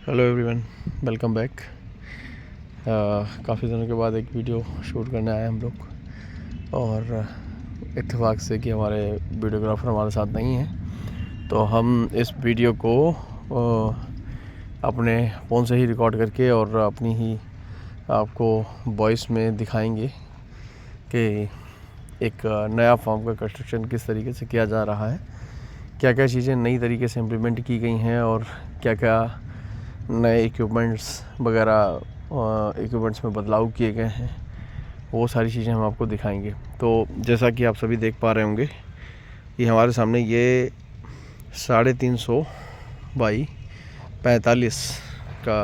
Hello everyone, welcome back. काफ़ी दिनों के बाद एक वीडियो शूट करने आए हम लोग, और इत्तेफाक से कि हमारे वीडियोग्राफर हमारे साथ नहीं हैं, तो हम इस वीडियो को अपने फ़ोन से ही रिकॉर्ड करके और अपनी ही आपको वॉइस में दिखाएंगे कि एक नया फार्म का कंस्ट्रक्शन किस तरीके से किया जा रहा है, क्या क्या चीज़ें नई तरीके से इम्प्लीमेंट की गई हैं और क्या क्या नए इक्विपमेंट्स वगैरह इक्विपमेंट्स में बदलाव किए गए हैं, वो सारी चीज़ें हम आपको दिखाएंगे। तो जैसा कि आप सभी देख पा रहे होंगे कि हमारे सामने ये 350 बाई 45 का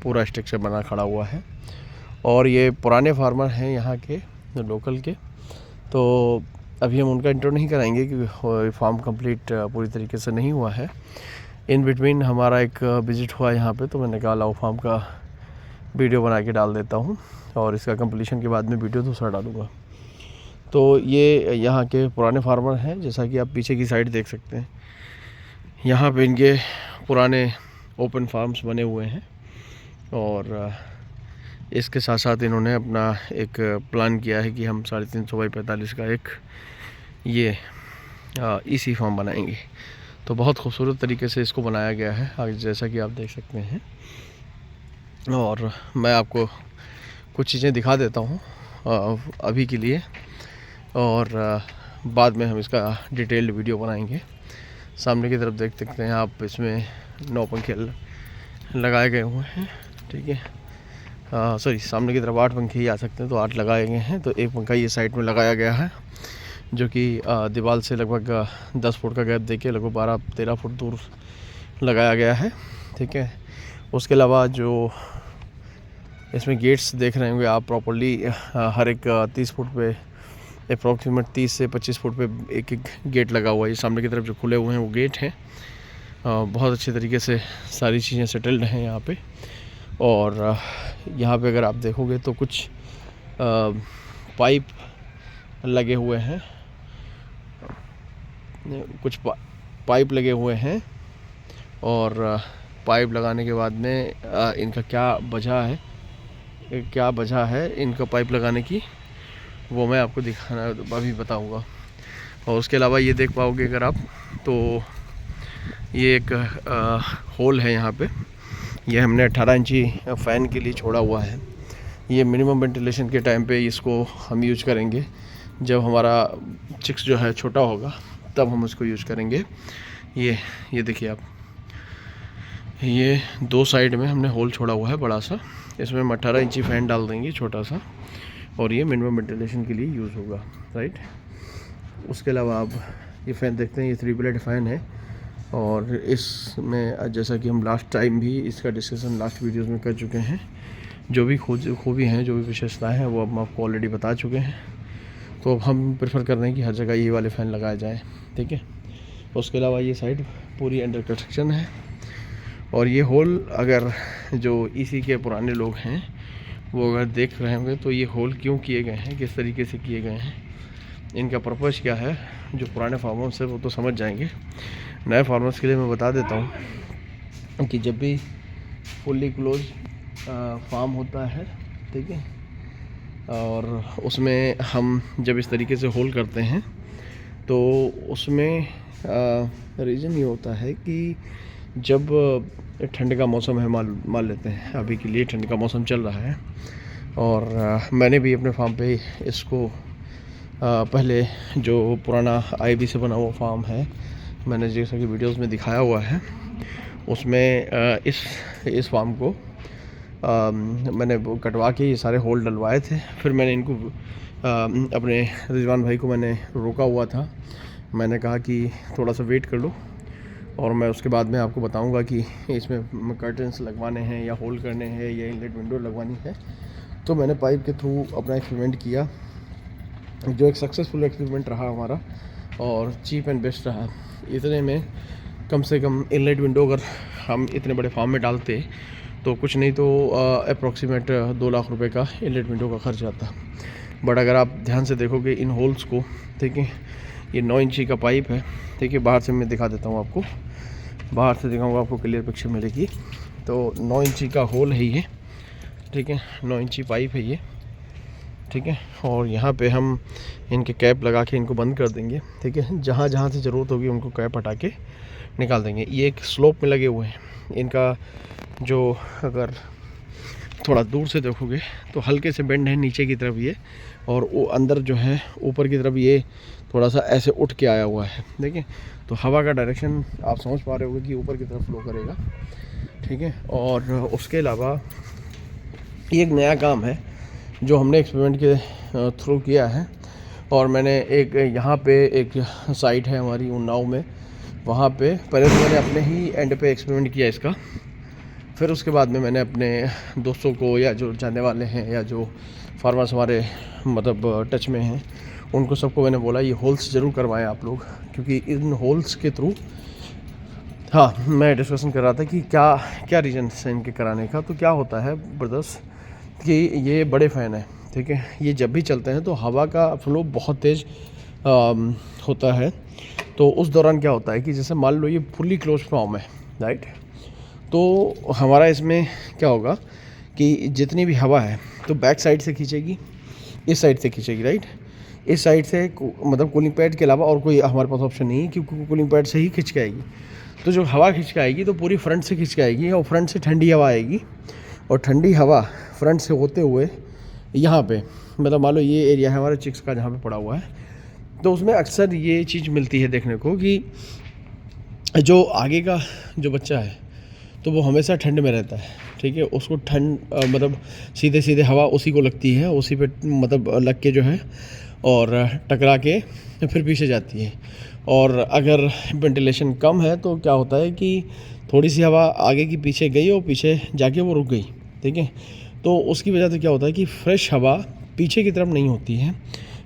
पूरा स्ट्रक्चर बना खड़ा हुआ है, और ये पुराने फार्मर हैं यहाँ के लोकल के। तो अभी हम उनका इंट्रो नहीं कराएंगे क्योंकि फार्म कंप्लीट पूरी तरीके से नहीं हुआ है। इन बिटवीन हमारा एक विज़िट हुआ यहाँ पे, तो मैंने कहा लाओ फार्म का वीडियो बना के डाल देता हूँ, और इसका कंप्लीशन के बाद में वीडियो दूसरा डालूँगा। तो ये यहाँ के पुराने फार्मर हैं, जैसा कि आप पीछे की साइड देख सकते हैं। यहाँ पे इनके पुराने ओपन फार्म्स बने हुए हैं, और इसके साथ साथ इन्होंने अपना एक प्लान किया है कि हम 350 बाई 45 का एक ये ईसी फार्म बनाएंगे। तो बहुत खूबसूरत तरीके से इसको बनाया गया है, आगे जैसा कि आप देख सकते हैं। और मैं आपको कुछ चीज़ें दिखा देता हूँ अभी के लिए, और बाद में हम इसका डिटेल्ड वीडियो बनाएंगे। सामने की तरफ देख सकते हैं आप, इसमें 9 पंखे लगाए गए हुए हैं, ठीक है। सॉरी, सामने की तरफ 8 पंखे ही आ सकते हैं, तो 8 लगाए गए हैं। तो एक पंखा ये साइड में लगाया गया है, जो कि दीवार से लगभग 10 फुट का गैप देके लगभग 12-13 फुट दूर लगाया गया है, ठीक है। उसके अलावा जो इसमें गेट्स देख रहे होंगे आप प्रॉपर्ली, हर एक 30 फुट पे अप्रॉक्सीमेट 30 से 25 फुट पे एक एक गेट लगा हुआ है। ये सामने की तरफ जो खुले हुए हैं वो गेट हैं। बहुत अच्छे तरीके से सारी चीज़ें सेटल्ड हैं यहाँ पे। और यहाँ पे अगर आप देखोगे तो कुछ पाइप लगे हुए हैं, कुछ पाइप लगे हुए हैं, और पाइप लगाने के बाद में इनका क्या वजह है इनका पाइप लगाने की, वो मैं आपको दिखाना अभी बताऊंगा। और उसके अलावा ये देख पाओगे अगर आप, तो ये एक होल है यहाँ पे। ये हमने 18 इंची फ़ैन के लिए छोड़ा हुआ है। ये मिनिमम वेंटिलेशन के टाइम पे इसको हम यूज करेंगे। जब हमारा चिक्स जो है छोटा होगा तब हम उसको यूज करेंगे। ये देखिए आप, ये 2 साइड में हमने होल छोड़ा हुआ है बड़ा सा। इसमें हम 18 इंची फ़ैन डाल देंगे छोटा सा, और ये मिनिमम वेंटिलेशन के लिए यूज़ होगा, राइट। उसके अलावा आप ये फ़ैन देखते हैं, ये 3 ब्लेड फ़ैन है, और इसमें जैसा कि हम लास्ट टाइम भी इसका डिस्कशन लास्ट वीडियोस में कर चुके हैं, जो भी खूबी हैं, जो भी विशेषताएं हैं, वो हम आपको ऑलरेडी बता चुके हैं। तो अब हम प्रेफर कर रहे हैं कि हर जगह ये वाले फ़ैन लगाए जाएँ, ठीक है। उसके अलावा ये साइड पूरी अंडर कंस्ट्रक्शन है। और ये होल, अगर जो ईसी के पुराने लोग हैं वो अगर देख रहे होंगे तो ये होल क्यों किए गए हैं, किस तरीके से किए गए हैं, इनका पर्पज़ क्या है, जो पुराने फार्मर्स हैं वो तो समझ जाएंगे। नए फार्मर्स के लिए मैं बता देता हूँ कि जब भी फुल्ली क्लोज फार्म होता है, ठीक है, और उसमें हम जब इस तरीके से होल करते हैं तो उसमें रीज़न ये होता है कि जब ठंड का मौसम है, मान लेते हैं अभी के लिए ठंड का मौसम चल रहा है, और मैंने भी अपने फार्म पे इसको पहले जो पुराना आईबी से बना हुआ फार्म है, मैंने जैसा कि वीडियोस में दिखाया हुआ है, उसमें इस फार्म को मैंने कटवा के ये सारे होल डलवाए थे। फिर मैंने इनको अपने रिजवान भाई को मैंने रोका हुआ था। मैंने कहा कि थोड़ा सा वेट कर लो, और मैं उसके बाद में आपको बताऊंगा कि इसमें कर्टन्स लगवाने हैं या होल करने हैं या इनलेट विंडो लगवानी है। तो मैंने पाइप के थ्रू अपना एक्सपेरिमेंट किया, जो एक सक्सेसफुल एक्सपेरिमेंट रहा हमारा, और चीप एंड बेस्ट रहा। इतने में कम से कम इनलेट विंडो अगर हम इतने बड़े फार्म में डालते तो कुछ नहीं तो अप्रॉक्सीमेट 2 लाख रुपए का इनलेट विंडो का खर्च आता। बट अगर आप ध्यान से देखोगे इन होल्स को, ठीक है, ये 9 इंची का पाइप है, ठीक है। बाहर से मैं दिखा देता हूँ आपको। बाहर से दिखाऊंगा आपको, क्लियर पिक्चर मिलेगी। तो 9 इंची का होल है ये, ठीक है, 9 इंची पाइप है ये, ठीक है। और यहाँ पे हम इनके कैप लगा के इनको बंद कर देंगे, ठीक है। जहाँ जहाँ से ज़रूरत होगी उनको कैप हटा के निकाल देंगे। ये एक स्लोप में लगे हुए हैं। इनका जो अगर थोड़ा दूर से देखोगे तो हल्के से बेंड है नीचे की तरफ ये, और वो अंदर जो है ऊपर की तरफ ये थोड़ा सा ऐसे उठ के आया हुआ है, देखिए। तो हवा का डायरेक्शन आप समझ पा रहे होगे कि ऊपर की तरफ फ्लो करेगा, ठीक है। और उसके अलावा ये एक नया काम है जो हमने एक्सपेरिमेंट के थ्रू किया है। और मैंने एक यहाँ पे एक साइट है हमारी उन्नाव में, वहाँ पे पहले तो मैंने अपने ही एंड पे एक्सपेरिमेंट किया इसका, फिर उसके बाद में मैंने अपने दोस्तों को या जो जानने वाले हैं या जो फार्मर्स हमारे मतलब टच में हैं उनको सबको मैंने बोला ये होल्स ज़रूर करवाएं आप लोग, क्योंकि इन होल्स के थ्रू, हाँ, मैं डिस्कशन कर रहा था कि क्या क्या रीज़न है इनके कराने का। तो क्या होता है ब्रदर्स कि ये बड़े फ़ैन है, ठीक है। ये जब भी चलते हैं तो हवा का फ्लो बहुत तेज़ होता है। तो उस दौरान क्या होता है कि जैसे मान लो ये फुल्ली क्लोज फॉर्म है, राइट। तो हमारा इसमें क्या होगा कि जितनी भी हवा है तो बैक साइड से खींचेगी, इस साइड से खींचेगी, राइट। इस साइड से मतलब कूलिंग पैड के अलावा और कोई हमारे पास ऑप्शन नहीं है, क्योंकि कूलिंग पैड से ही खींच के आएगी। तो जो हवा खींच के आएगी तो पूरी फ्रंट से खींच के आएगी, और फ्रंट से ठंडी हवा आएगी, और ठंडी हवा फ्रंट से होते हुए यहाँ पे, मतलब मान लो ये एरिया है हमारे चिक्स का जहाँ पे पड़ा हुआ है, तो उसमें अक्सर ये चीज़ मिलती है देखने को कि जो आगे का जो बच्चा है तो वो हमेशा ठंड में रहता है, ठीक है। उसको ठंड मतलब सीधे सीधे हवा उसी को लगती है, उसी पे मतलब लग के जो है और टकरा के फिर पीछे जाती है। और अगर वेंटिलेशन कम है तो क्या होता है कि थोड़ी सी हवा आगे की पीछे गई और पीछे जाके वो रुक गई, ठीक है। तो उसकी वजह से क्या होता है कि फ्रेश हवा पीछे की तरफ नहीं होती है,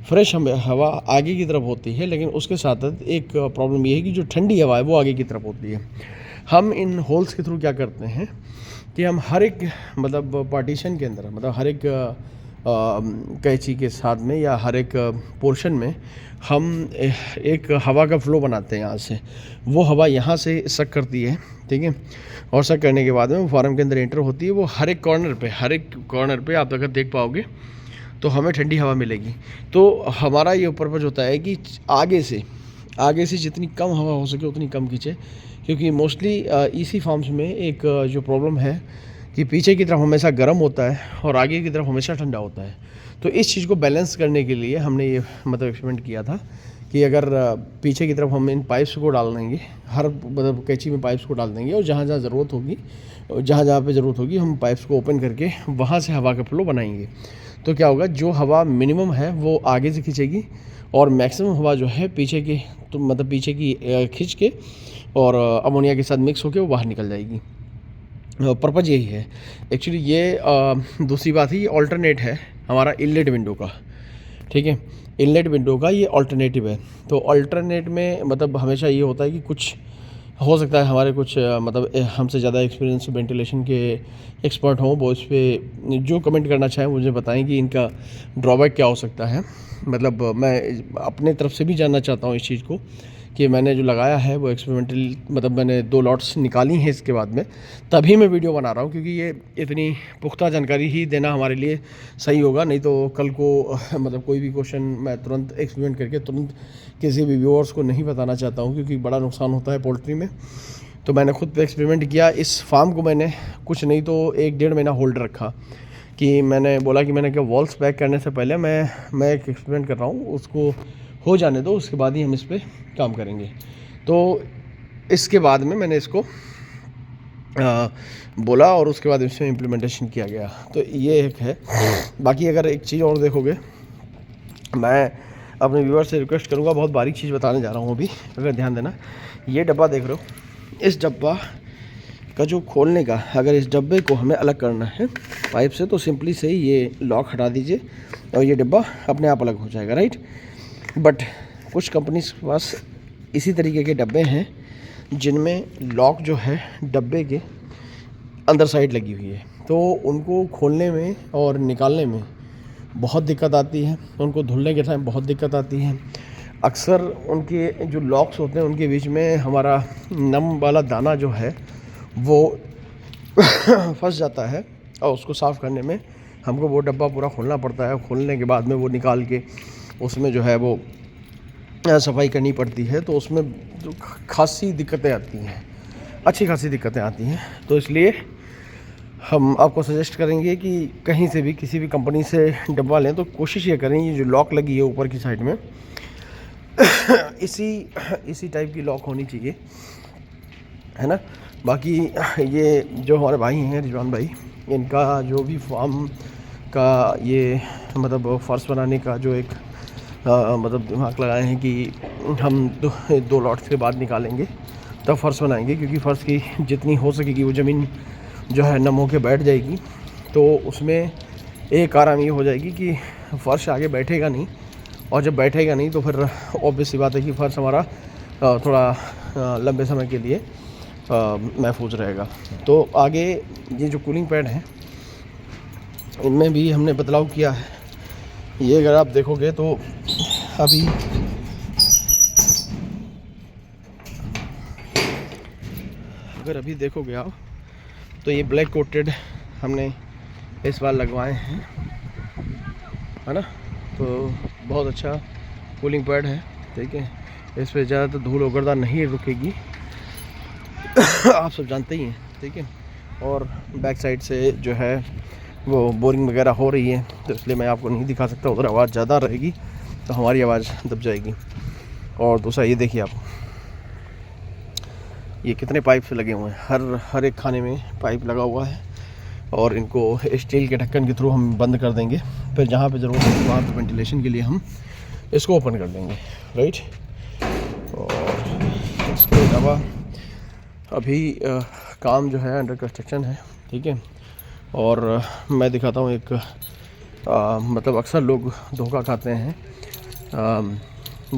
फ्रेश हवा आगे की तरफ होती है। लेकिन उसके साथ साथ एक प्रॉब्लम ये है कि जो ठंडी हवा है वो आगे की तरफ होती है। हम इन होल्स के थ्रू क्या करते हैं कि हम हर एक मतलब पार्टीशन के अंदर, मतलब हर एक कैंची के साथ में या हर एक पोर्शन में हम एक हवा का फ्लो बनाते हैं। यहाँ से वो हवा यहाँ से सक करती है, ठीक है। और सक करने के बाद में वो फार्म के अंदर एंटर होती है। वो हर एक कॉर्नर पे आप अगर देख पाओगे तो हमें ठंडी हवा मिलेगी। तो हमारा ये पर्पज़ होता है कि आगे से जितनी कम हवा हो सके उतनी कम खींचे, क्योंकि मोस्टली इसी फार्म्स में एक जो प्रॉब्लम है कि पीछे की तरफ हमेशा गर्म होता है और आगे की तरफ हमेशा ठंडा होता है। तो इस चीज़ को बैलेंस करने के लिए हमने ये मतलब एक्सपेरिमेंट किया था कि अगर पीछे की तरफ हम इन पाइप्स को डाल देंगे, हर मतलब कैंची में पाइप्स को डाल देंगे, और जहाँ जहाँ ज़रूरत होगी, जहाँ पे ज़रूरत होगी हम पाइप्स को ओपन करके वहाँ से हवा का फ्लो बनाएंगे। तो क्या होगा, जो हवा मिनिमम है वो आगे से खींचेगी, और मैक्सिमम हवा जो है पीछे की, तो मतलब पीछे की खींच के और अमोनिया के साथ मिक्स होकर वो बाहर निकल जाएगी। पर्पज़ यही है एक्चुअली। ये दूसरी बात है, ये ऑल्टरनेट है हमारा इनलेट विंडो का, ठीक है। इनलेट विंडो का ये ऑल्टरनेटिव है। तो ऑल्टरनेट में मतलब हमेशा ये होता है कि कुछ हो सकता है हमारे कुछ मतलब हमसे ज़्यादा एक्सपीरियंस वेंटिलेशन के एक्सपर्ट हों, वो इस पर जो कमेंट करना चाहें मुझे बताएं कि इनका ड्रॉबैक क्या हो सकता है। मतलब मैं अपने तरफ से भी जानना चाहता हूँ इस चीज़ को कि मैंने जो लगाया है वो एक्सपेरिमेंटल, मतलब मैंने 2 लॉट्स निकाली हैं इसके बाद में, तभी मैं वीडियो बना रहा हूँ, क्योंकि ये इतनी पुख्ता जानकारी ही देना हमारे लिए सही होगा। नहीं तो कल को मतलब कोई भी क्वेश्चन मैं तुरंत एक्सपेरिमेंट करके तुरंत किसी भी व्यूअर्स को नहीं बताना चाहता हूँ, क्योंकि बड़ा नुकसान होता है पोल्ट्री में। तो मैंने खुद पे एक्सपेरिमेंट किया। इस फार्म को मैंने कुछ नहीं तो 1-1.5 महीना होल्ड रखा, कि मैंने बोला कि मैंने क्या वॉल्स पैक करने से पहले मैं एक एक्सपेरिमेंट कर रहा हूँ, उसको हो जाने दो, उसके बाद ही हम इस पर काम करेंगे। तो इसके बाद में मैंने इसको बोला और उसके बाद इसमें इम्प्लीमेंटेशन किया गया। तो ये एक है। बाकी अगर एक चीज़ और देखोगे, मैं अपने व्यूअर से रिक्वेस्ट करूँगा, बहुत बारीक चीज़ बताने जा रहा हूँ अभी, अगर ध्यान देना। ये डब्बा देख रहे हो, इस डब्बा का जो खोलने का, अगर इस डब्बे को हमें अलग करना है पाइप से तो सिंपली से ही ये लॉक हटा दीजिए और ये डब्बा अपने आप अलग हो जाएगा, राइट। बट कुछ कंपनीज के पास इसी तरीके के डब्बे हैं जिनमें लॉक जो है डब्बे के अंदर साइड लगी हुई है, तो उनको खोलने में और निकालने में बहुत दिक्कत आती है, उनको धुलने के टाइम बहुत दिक्कत आती है। अक्सर उनके जो लॉक्स होते हैं उनके बीच में हमारा नम वाला दाना जो है वो फंस जाता है, और उसको साफ़ करने में हमको वो डब्बा पूरा खोलना पड़ता है। खोलने के बाद में वो निकाल के उसमें जो है वो सफाई करनी पड़ती है, तो उसमें जो खासी दिक्कतें आती हैं, अच्छी खासी दिक्कतें आती हैं। तो इसलिए हम आपको सजेस्ट करेंगे कि कहीं से भी किसी भी कंपनी से डब्बा लें तो कोशिश ये करें, ये जो लॉक लगी है ऊपर की साइड में इसी टाइप की लॉक होनी चाहिए, है ना। बाकी ये जो हमारे भाई हैं रिजवान भाई, इनका जो भी फार्म का ये मतलब फ़र्श बनाने का जो एक मतलब दिमाग लगाए हैं कि हम दो लॉट के बाद निकालेंगे तब फ़र्श बनाएंगे, क्योंकि फ़र्श की जितनी हो सकेगी वो ज़मीन जो है नम होके बैठ जाएगी। तो उसमें एक आराम ये हो जाएगी कि फ़र्श आगे बैठेगा नहीं, और जब बैठेगा नहीं तो फिर ऑब्वियस सी बात है कि फ़र्श हमारा थोड़ा लंबे समय के लिए महफूज रहेगा। तो आगे ये जो कूलिंग पैड हैं इनमें भी हमने बदलाव किया है। ये अगर आप देखोगे तो अभी देखोगे आप तो ये ब्लैक कोटेड हमने इस बार लगवाए हैं, है ना। तो बहुत अच्छा कूलिंग पैड है, ठीक है। इस पर ज़्यादातर धूल वगैरह नहीं रुकेगी आप सब जानते ही हैं, ठीक है। और बैक साइड से जो है वो बोरिंग वगैरह हो रही है, तो इसलिए मैं आपको नहीं दिखा सकता, उधर आवाज़ ज़्यादा रहेगी तो हमारी आवाज़ दब जाएगी। और दूसरा ये देखिए आप, ये कितने पाइप से लगे हुए हैं, हर एक खाने में पाइप लगा हुआ है, और इनको स्टील के ढक्कन के थ्रू हम बंद कर देंगे। फिर जहाँ पे ज़रूरत है वहाँ पे वेंटिलेशन के लिए हम इसको ओपन कर देंगे, राइट। और इसके अलावा अभी काम जो है अंडर कंस्ट्रक्शन है, ठीक है। और मैं दिखाता हूँ एक मतलब अक्सर लोग धोखा खाते हैं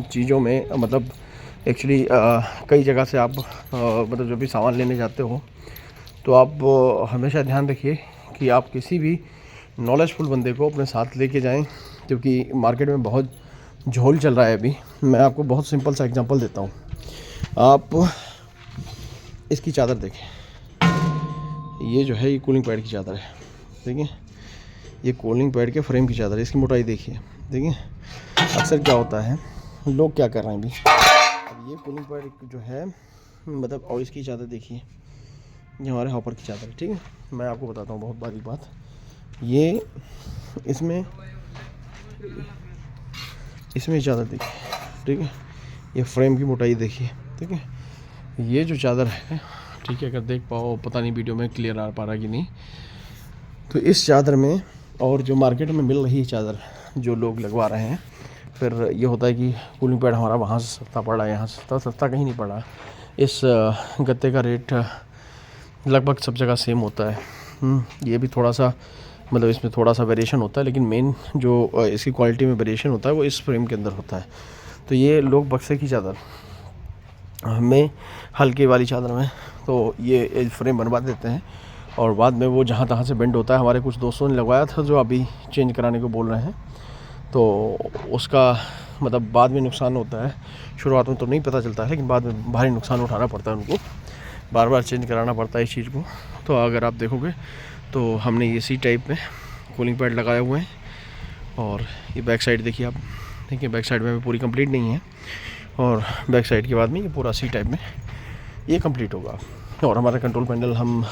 चीज़ों में, मतलब एक्चुअली कई जगह से आप मतलब जो भी सामान लेने जाते हो तो आप हमेशा ध्यान रखिए कि आप किसी भी नॉलेजफुल बंदे को अपने साथ लेके जाएं, क्योंकि मार्केट में बहुत झोल चल रहा है अभी। मैं आपको बहुत सिंपल सा एग्जांपल देता हूँ। आप इसकी चादर देखें, ये जो है ये कूलिंग पैड की चादर है, ठीक है। ये कूलिंग पैड के फ्रेम की चादर है, इसकी मोटाई देखिए, ठीक है। अक्सर क्या होता है, लोग क्या कर रहे हैं अभी, अब ये कूलिंग पैड जो है मतलब, और इसकी चादर देखिए, ये हमारे हॉपर की चादर है, ठीक है। मैं आपको बताता हूँ बहुत बारीक बात, ये इसमें चादर देखिए, ठीक है। ये फ्रेम की मोटाई देखिए, ठीक है। ये जो चादर है, ठीक है, अगर देख पाओ, पता नहीं वीडियो में क्लियर आ पा रहा कि नहीं, तो इस चादर में और जो मार्केट में मिल रही है चादर जो लोग लगवा रहे हैं, फिर ये होता है कि कूलिंग पैड हमारा वहाँ से सस्ता पड़ रहा है, यहाँ से सस्ता कहीं नहीं पड़ रहा। इस गत्ते का रेट लगभग सब जगह सेम होता है। ये भी थोड़ा सा मतलब इसमें थोड़ा सा वेरिएशन होता है, लेकिन मेन जो इसकी क्वालिटी में वेरिएशन होता है वो इस फ्रेम के अंदर होता है। तो ये लोग बक्से की चादर में, हल्की वाली चादर में, तो ये फ्रेम बनवा देते हैं, और बाद में वो जहाँ तहाँ से बेंड होता है। हमारे कुछ दोस्तों ने लगवाया था जो अभी चेंज कराने को बोल रहे हैं, तो उसका मतलब बाद में नुकसान होता है। शुरुआत में तो नहीं पता चलता है, लेकिन बाद में भारी नुकसान उठाना पड़ता है उनको, बार बार चेंज कराना पड़ता है इस चीज़ को। तो अगर आप देखोगे तो हमने इसी टाइप में कूलिंग पैड लगाए हुए हैं। और ये बैक साइड देखिए आप, देखिए बैक साइड में भी पूरी कंप्लीट नहीं है, और बैक साइड के बाद में ये पूरा सी टाइप में ये कंप्लीट होगा। और हमारा कंट्रोल पैनल हम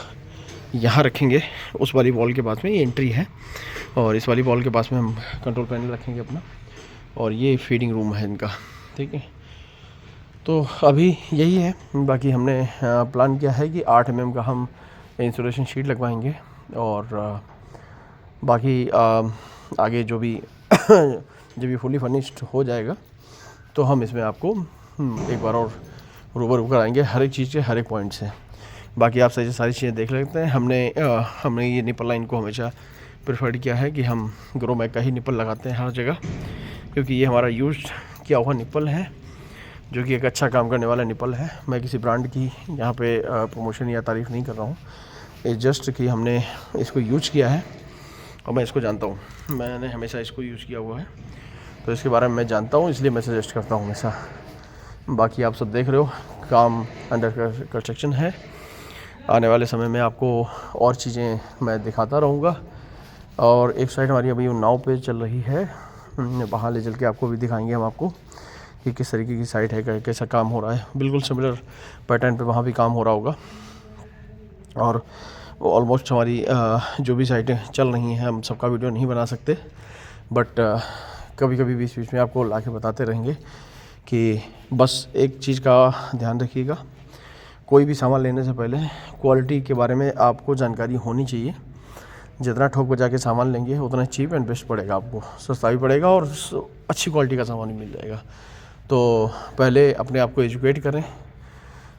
यहाँ रखेंगे, उस वाली वॉल के पास में, ये एंट्री है, और इस वाली वॉल के पास में हम कंट्रोल पैनल रखेंगे अपना, और ये फीडिंग रूम है इनका, ठीक है। तो अभी यही है। बाकी हमने प्लान किया है कि 8 mm का हम इंसुलेशन शीट लगवाएंगे, और बाकी आगे जो भी जब ये फुली फर्निश्ड हो जाएगा तो हम इसमें आपको एक बार और रूबरू कराएंगे हर एक चीज़ के हर एक पॉइंट से। बाकी आप सारी चीज़ें देख लेते हैं। हमने ये निपल लाइन को हमेशा प्रेफर्ड किया है कि हम ग्रो मैग का ही निपल लगाते हैं हर जगह, क्योंकि ये हमारा यूज किया हुआ निपल है, जो कि एक अच्छा काम करने वाला निपल है। मैं किसी ब्रांड की यहाँ पे प्रमोशन या तारीफ़ नहीं कर रहा हूँ, इट्स जस्ट कि हमने इसको यूज किया है और मैं इसको जानता हूँ, मैंने हमेशा इसको यूज़ किया हुआ है। तो इसके बारे में मैं जानता हूँ, इसलिए मैं सजेस्ट करता हूँ हमेशा। बाकी आप सब देख रहे हो काम अंडर कंस्ट्रक्शन है। आने वाले समय में आपको और चीज़ें मैं दिखाता रहूँगा। और एक साइड हमारी अभी नाव पे चल रही है, वहाँ ले चल के आपको भी दिखाएंगे हम आपको कि किस तरीके की साइट है, कैसा काम हो रहा है। बिल्कुल सिमिलर पैटर्न पे वहाँ भी काम हो रहा होगा। और ऑलमोस्ट हमारी जो भी साइटें चल रही हैं, हम सबका वीडियो नहीं बना सकते, बट कभी कभी बीच बीच में आपको ला के बताते रहेंगे। कि बस एक चीज़ का ध्यान रखिएगा, कोई भी सामान लेने से पहले क्वालिटी के बारे में आपको जानकारी होनी चाहिए। जितना ठोक बजा के सामान लेंगे उतना चीप एंड बेस्ट पड़ेगा, आपको सस्ता भी पड़ेगा और अच्छी क्वालिटी का सामान भी मिल जाएगा। तो पहले अपने आप को एजुकेट करें,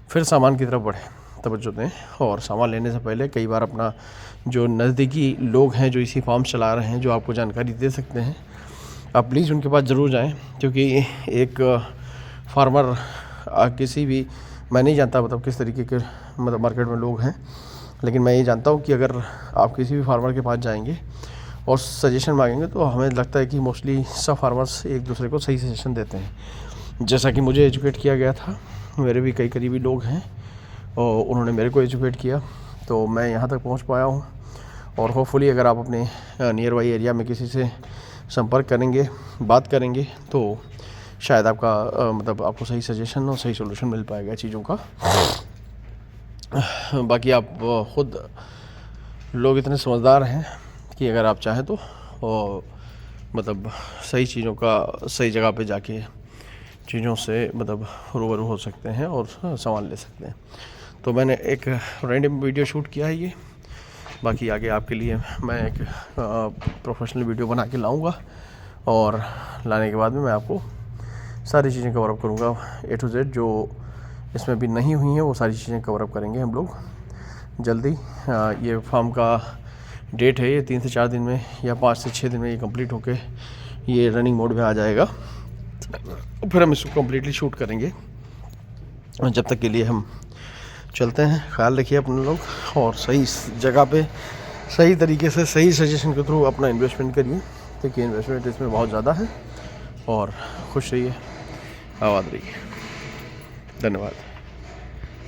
फिर सामान की तरफ बढ़ें, तवज्जो दें। और सामान लेने से पहले कई बार अपना जो नज़दीकी लोग हैं जो इसी फार्म चला रहे हैं, जो आपको जानकारी दे सकते हैं, आप प्लीज़ उनके पास ज़रूर जाएं। क्योंकि एक फार्मर किसी भी, मैं नहीं जानता मतलब किस तरीके के मतलब मार्केट में लोग हैं, लेकिन मैं ये जानता हूँ कि अगर आप किसी भी फार्मर के पास जाएंगे और सजेशन मांगेंगे तो हमें लगता है कि मोस्टली सब फार्मर्स एक दूसरे को सही सजेशन देते हैं। जैसा कि मुझे एजुकेट किया गया था, मेरे भी कई करीबी लोग हैं और उन्होंने मेरे को एजुकेट किया, तो मैं यहाँ तक पहुँच पाया हूँ। और होपफुली अगर आप अपने नियर बाई एरिया में किसी से संपर्क करेंगे, बात करेंगे, तो शायद आपका मतलब आपको सही सजेशन और सही सोल्यूशन मिल पाएगा चीज़ों का। बाकी आप ख़ुद लोग इतने समझदार हैं कि अगर आप चाहें तो मतलब सही चीज़ों का सही जगह पे जाके चीज़ों से मतलब रूबरू हो सकते हैं और सामान ले सकते हैं। तो मैंने एक रैंडम वीडियो शूट किया है ये। बाकी आगे आपके लिए मैं एक प्रोफेशनल वीडियो बना के लाऊंगा और लाने के बाद में मैं आपको सारी चीज़ें कवर अप करूँगा, A to Z जो इसमें भी नहीं हुई हैं वो सारी चीज़ें कवर अप करेंगे हम लोग जल्दी। ये फार्म का डेट है, ये 3 से 4 दिन में या 5 से 6 दिन में ये कंप्लीट होके ये रनिंग मोड में आ जाएगा। फिर हम इसको कम्प्लीटली शूट करेंगे। जब तक के लिए हम चलते हैं, ख्याल रखिए अपने लोग और सही जगह पे सही तरीके से सही सजेशन के थ्रू अपना इन्वेस्टमेंट करिए, क्योंकि इन्वेस्टमेंट इसमें बहुत ज़्यादा है। और खुश रहिए, आबाद रहिए। धन्यवाद।